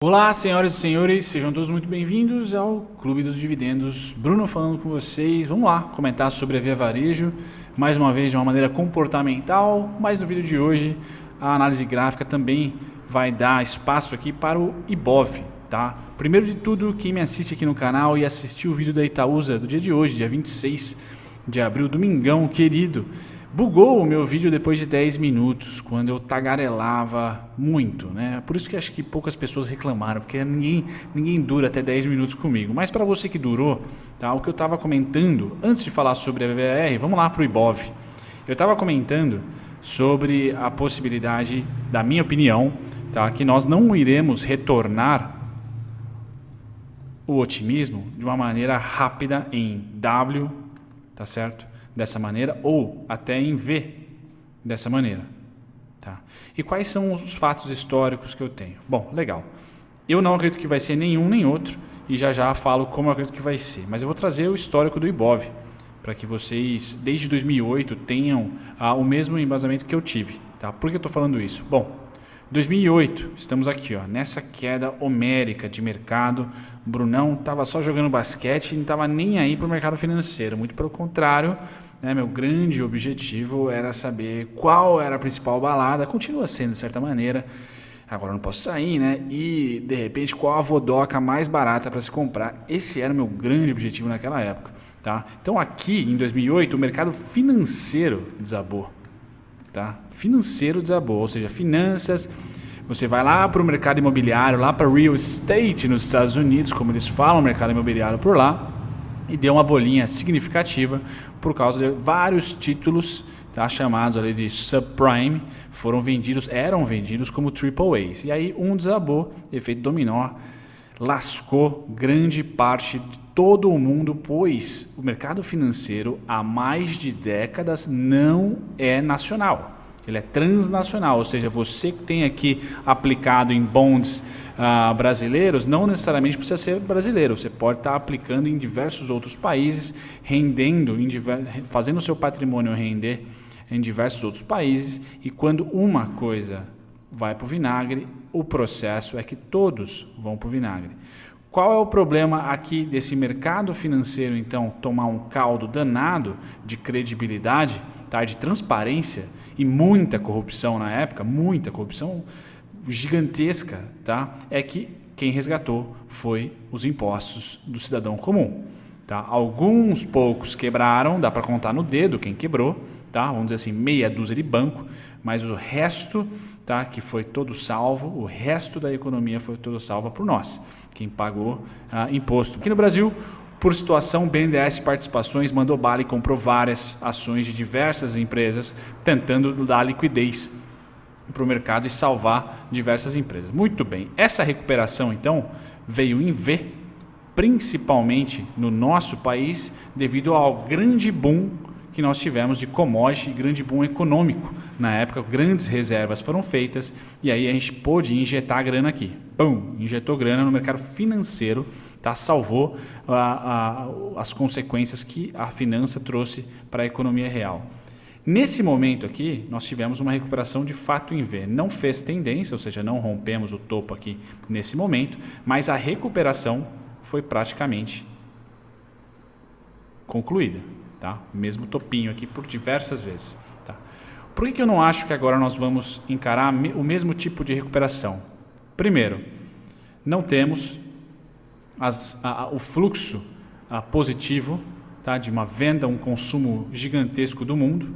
Olá, senhoras e senhores, sejam todos muito bem-vindos ao Clube dos Dividendos. Bruno falando com vocês. Vamos lá comentar sobre a Via Varejo, mais uma vez de uma maneira comportamental, mas no vídeo de hoje a análise gráfica também vai dar espaço aqui para o Ibov, tá? Primeiro de tudo, quem me assiste aqui no canal e assistiu o vídeo da Itaúsa do dia de hoje, dia 26 de abril, domingão querido, bugou o meu vídeo depois de 10 minutos, quando eu tagarelava muito, né? Por isso que acho que poucas pessoas reclamaram, porque ninguém dura até 10 minutos comigo. Mas para você que durou, tá? O que eu estava comentando, antes de falar sobre a VVR, vamos lá para o Ibov. Eu estava comentando sobre a possibilidade, da minha opinião, tá? Que nós não iremos retornar o otimismo de uma maneira rápida em W, tá certo? Dessa maneira, ou até em V dessa maneira. Tá? E quais são os fatos históricos que eu tenho? Bom, legal. Eu não acredito que vai ser nenhum nem outro, e já falo como eu acredito que vai ser. Mas eu vou trazer o histórico do Ibov, para que vocês, desde 2008, tenham o mesmo embasamento que eu tive. Tá? Por que eu estou falando isso? Bom, 2008, estamos aqui, ó, nessa queda homérica de mercado. O Brunão estava só jogando basquete e não estava nem aí para o mercado financeiro. Muito pelo contrário, né, meu grande objetivo era saber qual era a principal balada, continua sendo de certa maneira, agora eu não posso sair, né? E de repente qual a vodoca mais barata para se comprar. Esse era o meu grande objetivo naquela época. Tá? Então aqui em 2008 o mercado financeiro desabou. Tá? Financeiro desabou, ou seja, finanças. Você vai lá para o mercado imobiliário, lá para real estate nos Estados Unidos, como eles falam, mercado imobiliário por lá, e deu uma bolinha significativa por causa de vários títulos, tá, chamados ali de subprime, eram vendidos como triple A's. E aí um desabou, efeito dominó, lascou grande parte de todo o mundo, pois o mercado financeiro há mais de décadas não é nacional. Ele é transnacional, ou seja, você que tem aqui aplicado em bonds brasileiros, não necessariamente precisa ser brasileiro. Você pode estar aplicando em diversos outros países, fazendo o seu patrimônio render em diversos outros países. E quando uma coisa vai para o vinagre, o processo é que todos vão para o vinagre. Qual é o problema aqui desse mercado financeiro, então, tomar um caldo danado de credibilidade, tá, de transparência e muita corrupção na época, muita corrupção gigantesca, tá? É que quem resgatou foi os impostos do cidadão comum. Tá? Alguns poucos quebraram, dá para contar no dedo quem quebrou, tá? Vamos dizer assim, meia dúzia de banco, mas o resto, tá, que foi todo salvo, o resto da economia foi todo salva por nós, quem pagou imposto. Aqui no Brasil, por situação, o BNDES Participações mandou bala e comprou várias ações de diversas empresas, tentando dar liquidez para o mercado e salvar diversas empresas. Muito bem, essa recuperação então veio em V, principalmente no nosso país, devido ao grande boom que nós tivemos de commodity, grande boom econômico. Na época, grandes reservas foram feitas e aí a gente pôde injetar grana aqui. Pum, injetou grana no mercado financeiro, tá? Salvou as consequências que a finança trouxe para a economia real. Nesse momento aqui, nós tivemos uma recuperação de fato em V. Não fez tendência, ou seja, não rompemos o topo aqui nesse momento, mas a recuperação foi praticamente concluída. Tá? Mesmo topinho aqui por diversas vezes. Tá? Por que eu não acho que agora nós vamos encarar o mesmo tipo de recuperação? Primeiro, não temos o fluxo positivo, tá, de uma venda, um consumo gigantesco do mundo.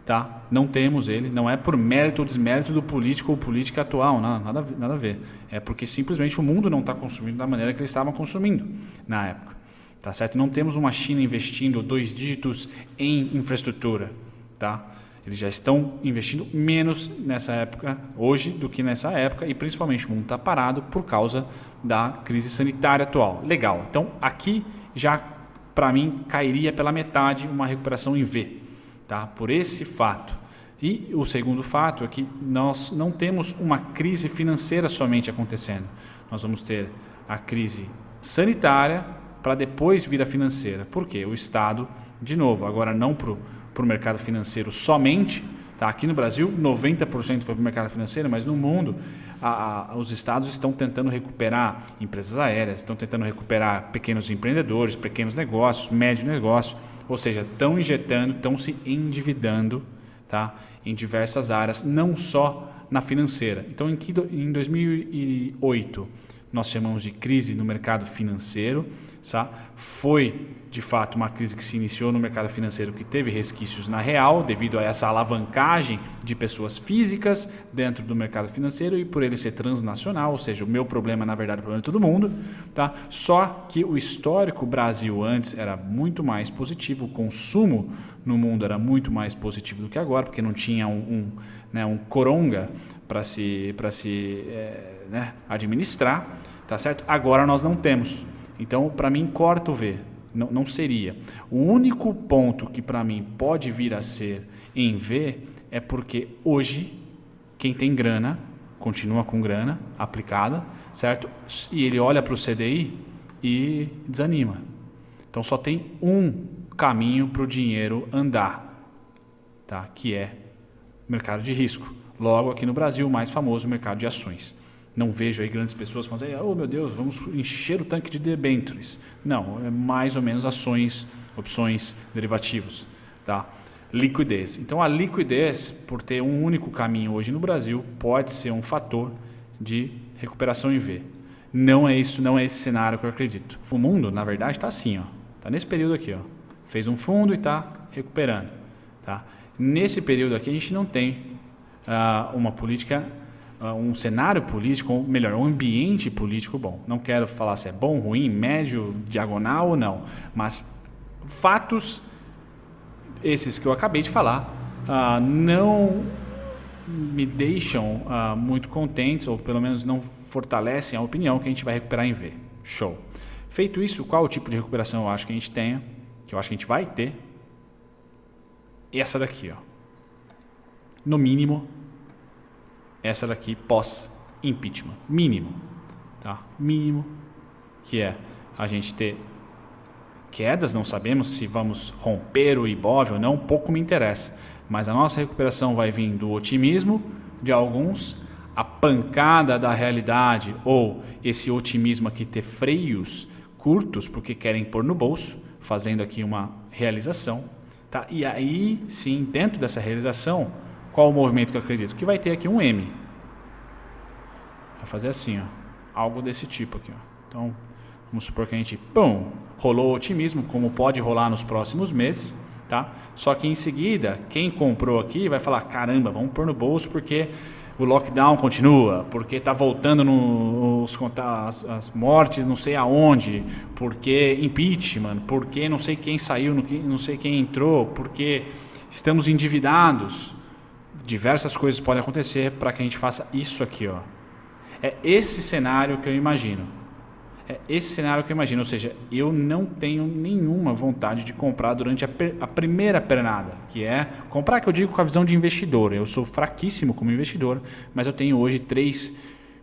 Tá? Não temos ele, não é por mérito ou desmérito do político ou política atual, nada a ver. É porque simplesmente o mundo não está consumindo da maneira que eles estavam consumindo na época. Tá certo? Não temos uma China investindo 2 dígitos em infraestrutura. Tá? Eles já estão investindo menos nessa época, hoje, do que nessa época, e principalmente o mundo está parado por causa da crise sanitária atual. Legal. Então, aqui já, para mim, cairia pela metade uma recuperação em V. Tá? Por esse fato. E o segundo fato é que nós não temos uma crise financeira somente acontecendo. Nós vamos ter a crise sanitária para depois vir a financeira. Por quê? O Estado, de novo, agora não para o mercado financeiro somente, Tá? Aqui no Brasil, 90% foi para o mercado financeiro, mas no mundo, os estados estão tentando recuperar empresas aéreas, estão tentando recuperar pequenos empreendedores, pequenos negócios, médios negócios, ou seja, estão injetando, estão se endividando, tá? Em diversas áreas, não só na financeira. Então, em 2008, nós chamamos de crise no mercado financeiro. Tá? Foi, de fato, uma crise que se iniciou no mercado financeiro que teve resquícios na real, devido a essa alavancagem de pessoas físicas dentro do mercado financeiro e por ele ser transnacional, ou seja, o meu problema, na verdade, é o problema de todo mundo. Tá? Só que o histórico Brasil antes era muito mais positivo, o consumo no mundo era muito mais positivo do que agora, porque não tinha um coronga para se administrar, tá certo? Agora nós não temos. Então, para mim, corta o V. Não seria. O único ponto que para mim pode vir a ser em V é porque hoje quem tem grana continua com grana aplicada, certo? E ele olha para o CDI e desanima. Então só tem um caminho para o dinheiro andar, tá? Que é mercado de risco. Logo, aqui no Brasil, o mais famoso mercado de ações. Não vejo aí grandes pessoas falando assim, oh meu Deus, vamos encher o tanque de debêntures. Não, é mais ou menos ações, opções, derivativos. Tá? Liquidez. Então a liquidez, por ter um único caminho hoje no Brasil, pode ser um fator de recuperação em V. Não é isso, não é esse cenário que eu acredito. O mundo, na verdade, está assim, ó. Está nesse período aqui, ó. Fez um fundo e está recuperando. Tá? Nesse período aqui a gente não tem uma política, um cenário político, ou melhor, um ambiente político bom. Não quero falar se é bom, ruim, médio, diagonal ou não, mas fatos esses que eu acabei de falar não me deixam muito contentes, ou pelo menos não fortalecem a opinião que a gente vai recuperar em V. Show. Feito isso, qual o tipo de recuperação eu acho que a gente tenha, que eu acho que a gente vai ter? Essa daqui, ó. No mínimo, essa daqui pós-impeachment. Mínimo. Tá? Mínimo, que é a gente ter quedas, não sabemos se vamos romper o Ibov ou não, pouco me interessa. Mas a nossa recuperação vai vir do otimismo de alguns, a pancada da realidade ou esse otimismo aqui ter freios curtos porque querem pôr no bolso, fazendo aqui uma realização. Tá? E aí, sim, dentro dessa realização, qual o movimento que eu acredito? Que vai ter aqui um M. Vai fazer assim, ó, algo desse tipo aqui. Ó. Então, vamos supor que a gente, rolou otimismo, como pode rolar nos próximos meses. Tá? Só que em seguida, quem comprou aqui vai falar, caramba, vamos pôr no bolso porque o lockdown continua, porque está voltando as mortes não sei aonde, porque impeachment, porque não sei quem saiu, não sei quem entrou, porque estamos endividados. Diversas coisas podem acontecer para que a gente faça isso aqui. Ó. É esse cenário que eu imagino. Ou seja, eu não tenho nenhuma vontade de comprar durante a primeira pernada, que é comprar, que eu digo com a visão de investidor. Eu sou fraquíssimo como investidor, mas eu tenho hoje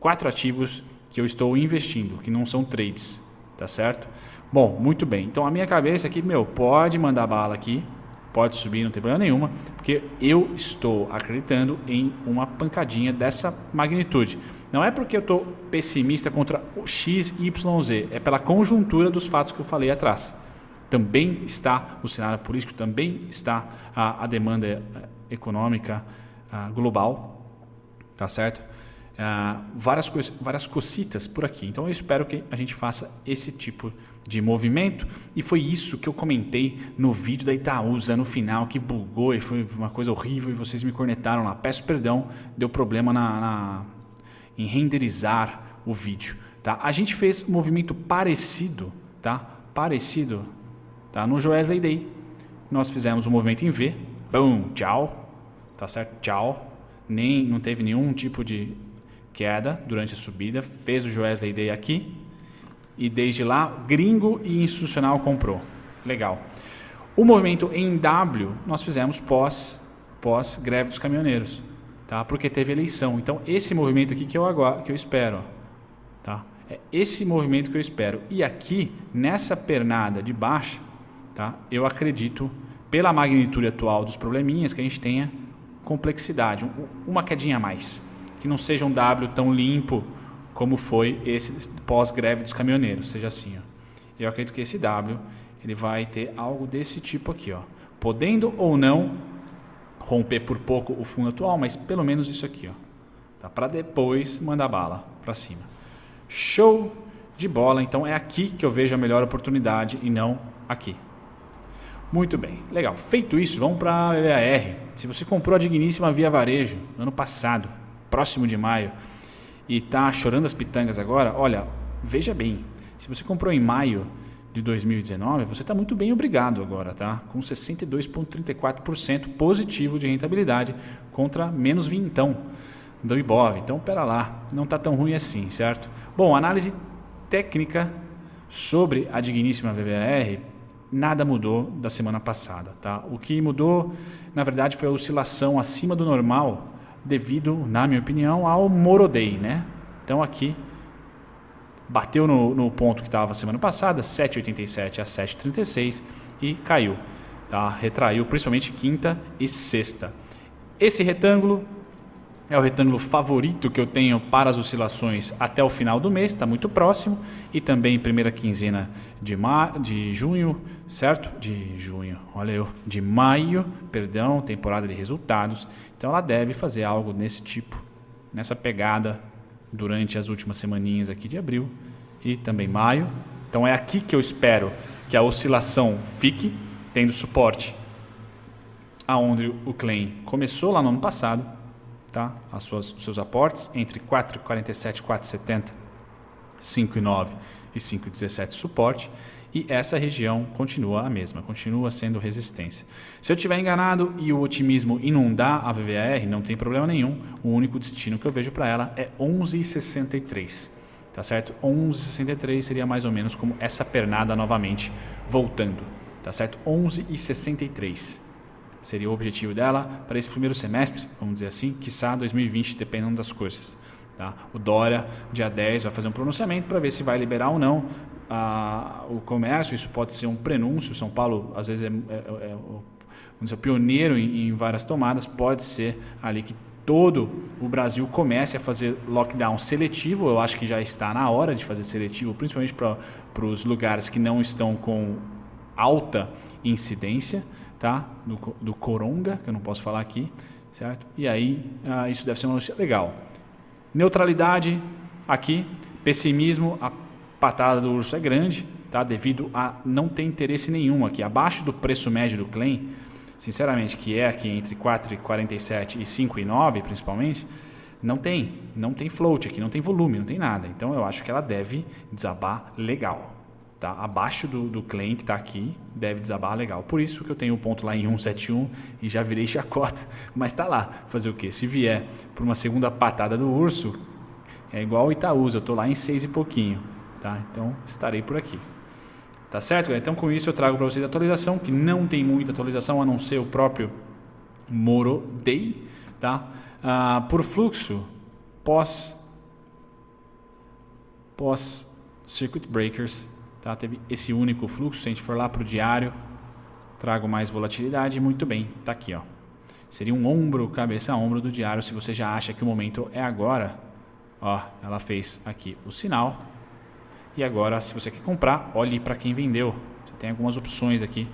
4 ativos que eu estou investindo, que não são trades, tá certo? Bom, muito bem. Então a minha cabeça aqui, pode mandar bala aqui, pode subir, não tem problema nenhuma, porque eu estou acreditando em uma pancadinha dessa magnitude. Não é porque eu estou pessimista contra o X, Y, Z, é pela conjuntura dos fatos que eu falei atrás. Também está o cenário político, também está a demanda econômica global, tá certo? Várias cocitas por aqui. Então eu espero que a gente faça esse tipo de movimento, e foi isso que eu comentei no vídeo da Itaúsa no final, que bugou e foi uma coisa horrível e vocês me cornetaram lá. Peço perdão, deu problema em renderizar o vídeo. Tá? A gente fez um movimento parecido, tá? No Joesley Day. Nós fizemos um movimento em V, tchau, tá certo? Tchau. Não teve nenhum tipo de queda durante a subida, fez o Joesley Day aqui e desde lá gringo e institucional comprou. Legal. O movimento em W nós fizemos pós greve dos caminhoneiros, tá? Porque teve eleição. Então esse movimento aqui que eu espero, tá? É esse movimento que eu espero. E aqui nessa pernada de baixa, tá? Eu acredito pela magnitude atual dos probleminhas que a gente tenha complexidade, uma quedinha a mais, que não seja um W tão limpo como foi esse pós-greve dos caminhoneiros, seja assim. Ó. Eu acredito que esse W ele vai ter algo desse tipo aqui, ó, podendo ou não romper por pouco o fundo atual, mas pelo menos isso aqui, ó, tá? Para depois mandar bala para cima. Show de bola, então é aqui que eu vejo a melhor oportunidade e não aqui. Muito bem, legal. Feito isso, vamos para a VAR. Se você comprou a digníssima Via Varejo no ano passado, próximo de maio, e está chorando as pitangas agora, olha, veja bem, se você comprou em maio de 2019, você está muito bem obrigado agora, tá? Com 62,34% positivo de rentabilidade contra menos vintão do Ibov. Então, pera lá, não está tão ruim assim, certo? Bom, análise técnica sobre a digníssima VBR, nada mudou da semana passada, tá? O que mudou, na verdade, foi a oscilação acima do normal devido, na minha opinião, ao Moro Day, né? Então aqui bateu no ponto que estava semana passada, 7,87 a 7,36 e caiu, tá? Retraiu principalmente quinta e sexta. Esse retângulo é o retângulo favorito que eu tenho para as oscilações até o final do mês, está muito próximo, e também primeira quinzena de junho, certo? De maio, perdão, temporada de resultados. Então ela deve fazer algo nesse tipo, nessa pegada durante as últimas semaninhas aqui de abril e também maio. Então é aqui que eu espero que a oscilação fique, tendo suporte aonde o claim começou lá no ano passado. Tá? Os seus aportes entre 4,47, 4,70, 5,9 e 5,17 suporte, e essa região continua a mesma, continua sendo resistência. Se eu estiver enganado e o otimismo inundar a VVAR, não tem problema nenhum, o único destino que eu vejo para ela é 11,63, tá certo? 11,63 seria mais ou menos como essa pernada novamente voltando, tá certo? 11,63. Seria o objetivo dela para esse primeiro semestre, vamos dizer assim, quiçá 2020, dependendo das coisas. Tá? O Dória, dia 10, vai fazer um pronunciamento para ver se vai liberar ou não o comércio. Isso pode ser um prenúncio. São Paulo, às vezes, vamos dizer, pioneiro em várias tomadas. Pode ser ali que todo o Brasil comece a fazer lockdown seletivo. Eu acho que já está na hora de fazer seletivo, principalmente para os lugares que não estão com alta incidência. Tá? Do coronga, que eu não posso falar aqui, certo? E aí isso deve ser uma notícia legal. Neutralidade aqui, pessimismo, a patada do urso é grande, tá? Devido a não ter interesse nenhum aqui, abaixo do preço médio do claim, sinceramente, que é aqui entre 4,47 e 5,9 principalmente, não tem float aqui, não tem volume, não tem nada. Então eu acho que ela deve desabar legal. Tá? Abaixo do claim que está aqui, deve desabar legal. Por isso que eu tenho um ponto lá em 1,71 e já virei chacota. Mas está lá. Fazer o quê? Se vier por uma segunda patada do urso, é igual o Itaúsa. Eu estou lá em 6 e pouquinho. Tá? Então estarei por aqui. Tá certo? Então com isso eu trago para vocês a atualização, que não tem muita atualização, a não ser o próprio Moro Day. Tá? Por fluxo, pós Circuit Breakers, tá? Teve esse único fluxo. Se a gente for lá para o diário, trago mais volatilidade. Muito bem, está aqui. Ó. Seria um ombro, cabeça a ombro do diário, se você já acha que o momento é agora. Ó, ela fez aqui o sinal. E agora, se você quer comprar, olhe para quem vendeu. Você tem algumas opções aqui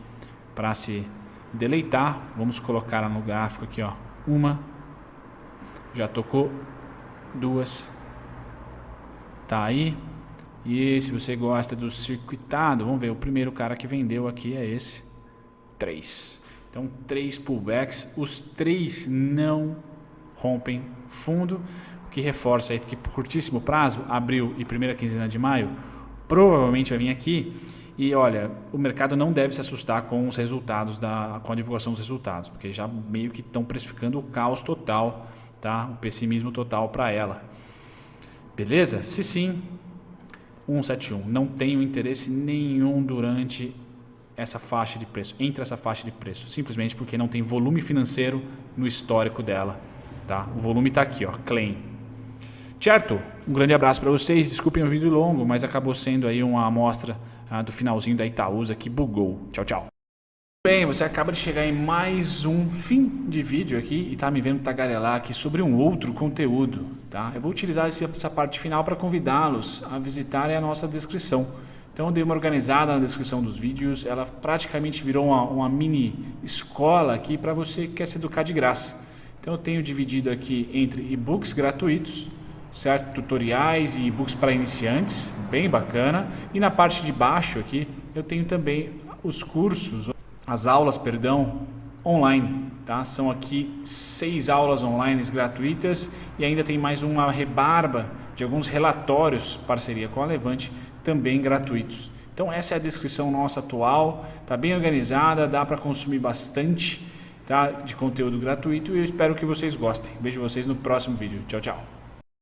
para se deleitar. Vamos colocar no gráfico aqui, ó. Uma, já tocou, duas, tá aí. E se você gosta do circuitado, vamos ver, o primeiro cara que vendeu aqui é esse, 3. Então 3 pullbacks, os 3 não rompem fundo, o que reforça aí que por curtíssimo prazo, abril e primeira quinzena de maio, provavelmente vai vir aqui. E olha, o mercado não deve se assustar com os resultados, com a divulgação dos resultados, porque já meio que estão precificando o caos total, tá? O pessimismo total para ela. Beleza? Se sim, 171, não tenho interesse nenhum durante essa faixa de preço, entre essa faixa de preço, simplesmente porque não tem volume financeiro no histórico dela, tá? O volume está aqui, ó, claim. Certo? Um grande abraço para vocês, desculpem o vídeo longo, mas acabou sendo aí uma amostra do finalzinho da Itaúsa que bugou. Tchau, tchau. Bem, você acaba de chegar em mais um fim de vídeo aqui e tá me vendo tagarelar aqui sobre um outro conteúdo, tá? Eu vou utilizar essa parte final para convidá-los a visitarem a nossa descrição. Então eu dei uma organizada na descrição dos vídeos, ela praticamente virou uma mini escola aqui para você que quer se educar de graça. Então eu tenho dividido aqui entre e-books gratuitos, certo? Tutoriais e e-books para iniciantes, bem bacana. E na parte de baixo aqui eu tenho também os cursos, as aulas, online, tá? São aqui 6 aulas online gratuitas e ainda tem mais uma rebarba de alguns relatórios, parceria com a Levante, também gratuitos. Então essa é a descrição nossa atual, tá bem organizada, dá para consumir bastante, tá? De conteúdo gratuito e eu espero que vocês gostem. Vejo vocês no próximo vídeo. Tchau, tchau.